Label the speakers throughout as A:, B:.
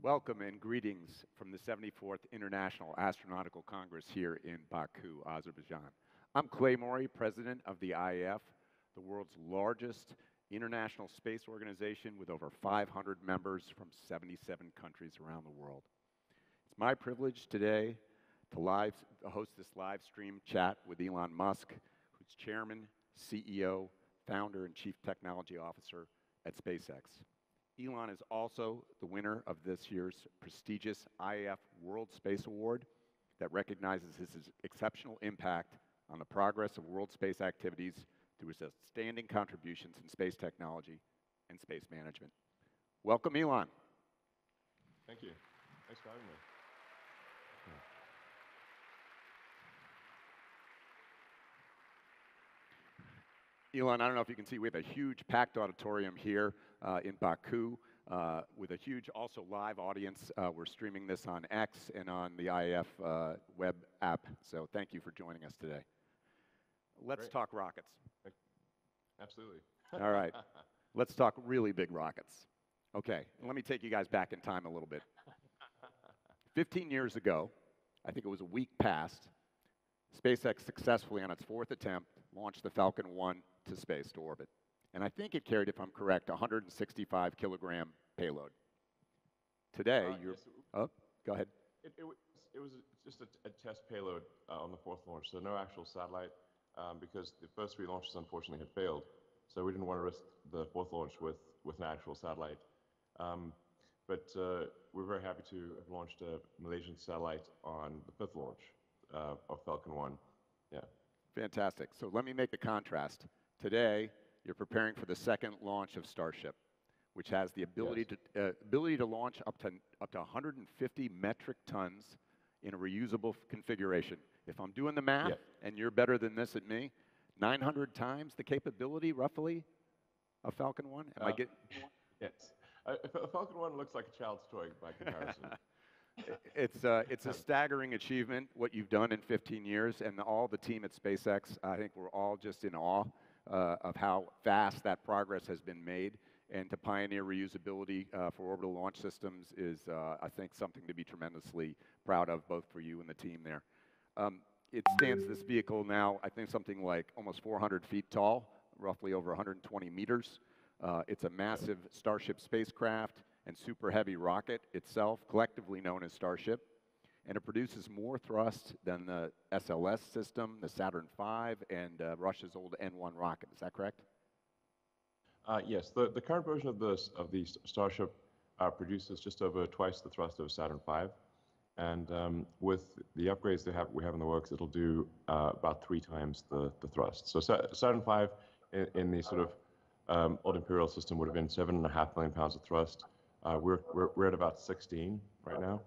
A: Welcome and greetings from the 74th International Astronautical Congress here in Baku, Azerbaijan. I'm Clay Morey, president of the IAF, the world's largest international space organization with over 500 members from 77 countries around the world. It's my privilege today to host this live stream chat with Elon Musk, who's chairman, CEO, founder, and chief technology officer at SpaceX. Elon is also the winner of this year's prestigious IAF World Space Award that recognizes his exceptional impact on the progress of world space activities through his outstanding contributions in space technology and space management. Welcome, Elon.
B: Thank you. Thanks for having me.
A: Elon, I don't know if you can see, we have a huge packed auditorium here in Baku with a huge also live audience. We're streaming this on X and on the IAF web app, so thank you for joining us today. Let's talk rockets.
B: Absolutely.
A: All right, let's talk really big rockets. Okay, let me take you guys back in time a little bit. 15 years ago, I think it was a week past, SpaceX successfully on its fourth attempt launched the Falcon 1 to space to orbit. And I think it carried, if I'm correct, a 165 kilogram payload. Today, oh, go ahead.
B: It was just a test payload on the fourth launch, so no actual satellite, because the first three launches unfortunately had failed. So we didn't want to risk the fourth launch with an actual satellite. But we're very happy to have launched a Malaysian satellite on the fifth launch of Falcon 1. Yeah.
A: Fantastic. So let me make the contrast. Today, you're preparing for the second launch of Starship, which has the ability to launch up to 150 metric tons in a reusable configuration. If I'm doing the math, and you're better than this at me, 900 times the capability, roughly, of Falcon 1? Am I getting?
B: Yes. Falcon 1 looks like a child's toy by comparison.
A: It's a staggering achievement, what you've done in 15 years, and all the team at SpaceX, I think we're all just in awe of how fast that progress has been made. And to pioneer reusability for orbital launch systems is, I think, something to be tremendously proud of, both for you and the team there. It stands, this vehicle now, I think something like almost 400 feet tall, roughly over 120 meters. It's a massive Starship spacecraft and super heavy rocket itself, collectively known as Starship. And it produces more thrust than the SLS system, the Saturn V, and Russia's old N-1 rocket. Is that correct?
B: Yes. The current version of the Starship produces just over twice the thrust of Saturn V. And with the upgrades we have in the works, it'll do about 3 times the thrust. So Saturn V in the sort of old Imperial system would have been 7.5 million pounds of thrust. We're at about 16 right now.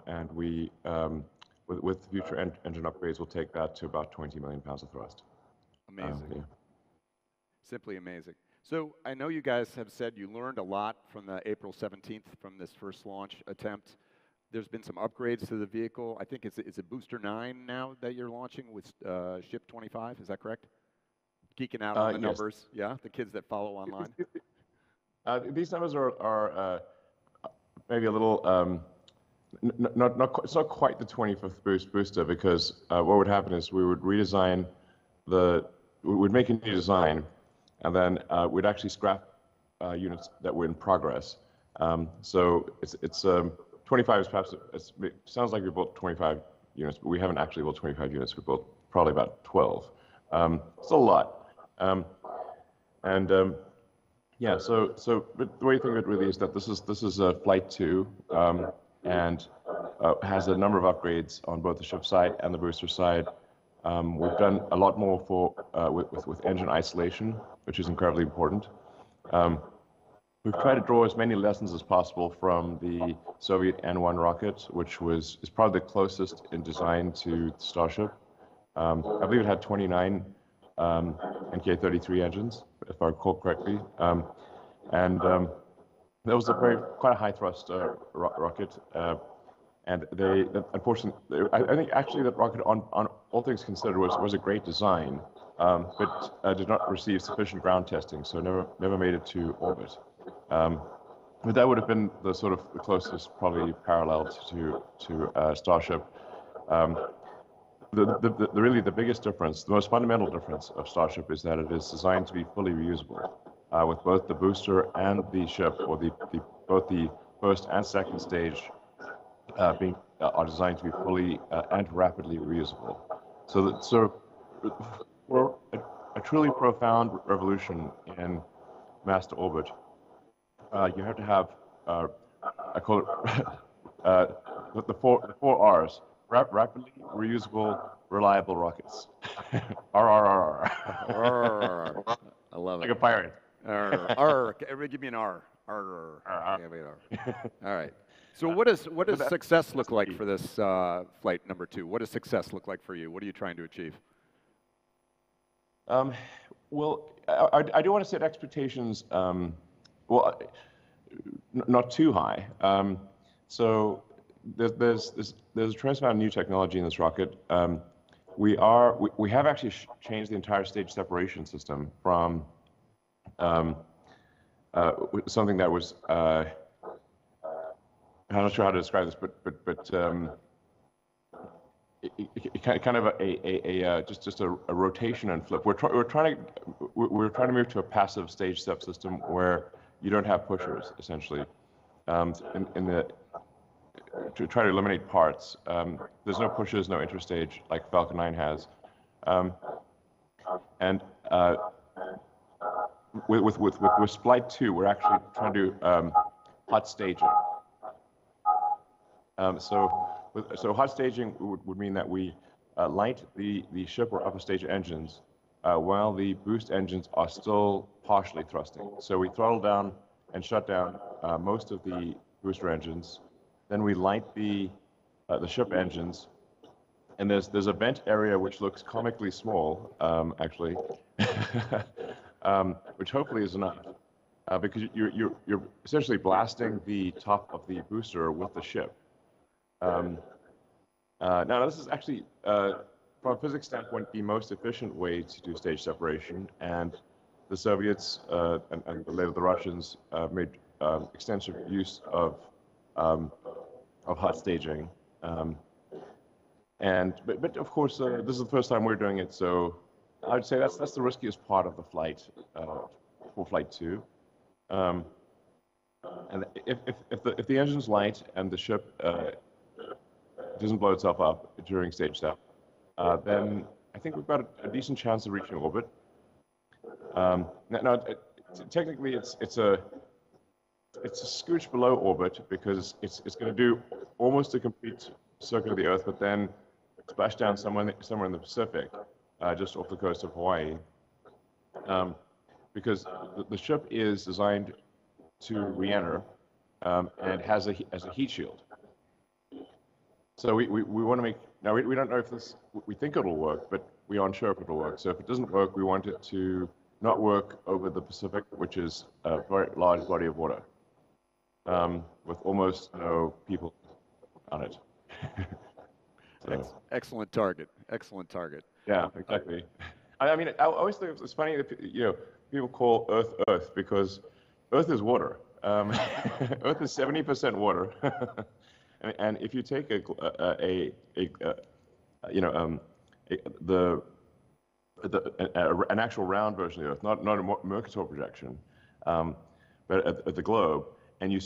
B: And we, with future engine upgrades, we'll take that to about 20 million pounds of thrust.
A: Amazing.
B: Yeah.
A: Simply amazing. So I know you guys have said you learned a lot from the April 17th, from this first launch attempt. There's been some upgrades to the vehicle. I think it's a Booster 9 now that you're launching with Ship 25. Is that correct? Geeking out on the numbers. Yeah, the kids that follow online.
B: These numbers are maybe a little... it's not quite the 25th booster, because what would happen is we would redesign we'd make a new design, and then we'd actually scrap units that were in progress. So it's 25 is perhaps, it sounds like we built 25 units, but we haven't actually built 25 units. We built probably about 12. Still a lot. Yeah, but the way you think of it really is that this is Flight 2. And has a number of upgrades on both the ship side and the booster side. We've done a lot more with engine isolation, which is incredibly important. We've tried to draw as many lessons as possible from the Soviet N-1 rocket, which is probably the closest in design to Starship. I believe it had 29 Nk-33 engines, if I recall correctly. That was quite a high thrust rocket, and unfortunately, I think actually that rocket, on all things considered, was a great design, but did not receive sufficient ground testing, so never made it to orbit. but that would have been the sort of the closest, probably parallel to Starship. Um, really the biggest difference, the most fundamental difference of Starship is that it is designed to be fully reusable, with both the booster and the ship, or both the first and second stage are designed to be fully and rapidly reusable. So for a truly profound revolution in master orbit, you have to have I call it the four R's: rapidly reusable, reliable rockets.
A: Arr. I love
B: Like
A: it.
B: a pirate.
A: Everybody give me an R. Arr.
B: Arr.
A: Give me an R. All right. So what does success look like for this flight number 2? What does success look like for you? What are you trying to achieve?
B: Well, I do want to set expectations, not too high. So there's a tremendous amount of new technology in this rocket. We have actually changed the entire stage separation system from something that was I'm not sure how to describe this, but kind of just a rotation and flip. We're trying to move to a passive stage step system where you don't have pushers, essentially. To try to eliminate parts. There's no pushers, no interstage like Falcon 9 has, and with Flight 2, we're actually trying to do hot staging. So hot staging would mean that we light the ship or upper stage engines while the boost engines are still partially thrusting. So we throttle down and shut down most of the booster engines. Then we light the ship engines, and there's a vent area which looks comically small, actually, which hopefully is enough, because you're essentially blasting the top of the booster with the ship. Now, this is actually, from a physics standpoint, the most efficient way to do stage separation, and the Soviets and later the Russians made extensive use of hot staging. But of course, this is the first time we're doing it, so I'd say that's the riskiest part of the flight for Flight 2. And if the engine's light and the ship doesn't blow itself up during stage step, then I think we've got a decent chance of reaching orbit. Now, technically, it's a scooch below orbit because it's going to do almost a complete circuit of the Earth, but then splash down somewhere in the Pacific, just off the coast of Hawaii, because the ship is designed to re-enter and has a heat shield. So we want to make, now we don't know if this, we think it'll work, but we aren't sure if it'll work. So if it doesn't work, we want it to not work over the Pacific, which is a very large body of water, with almost no people on it. So.
A: Excellent target. Excellent target.
B: Yeah, exactly. I mean, I always think it's funny that people call Earth Earth because Earth is water. Earth is 70% water, and if you take an actual round version of the Earth, not a Mercator projection, but at the globe, and you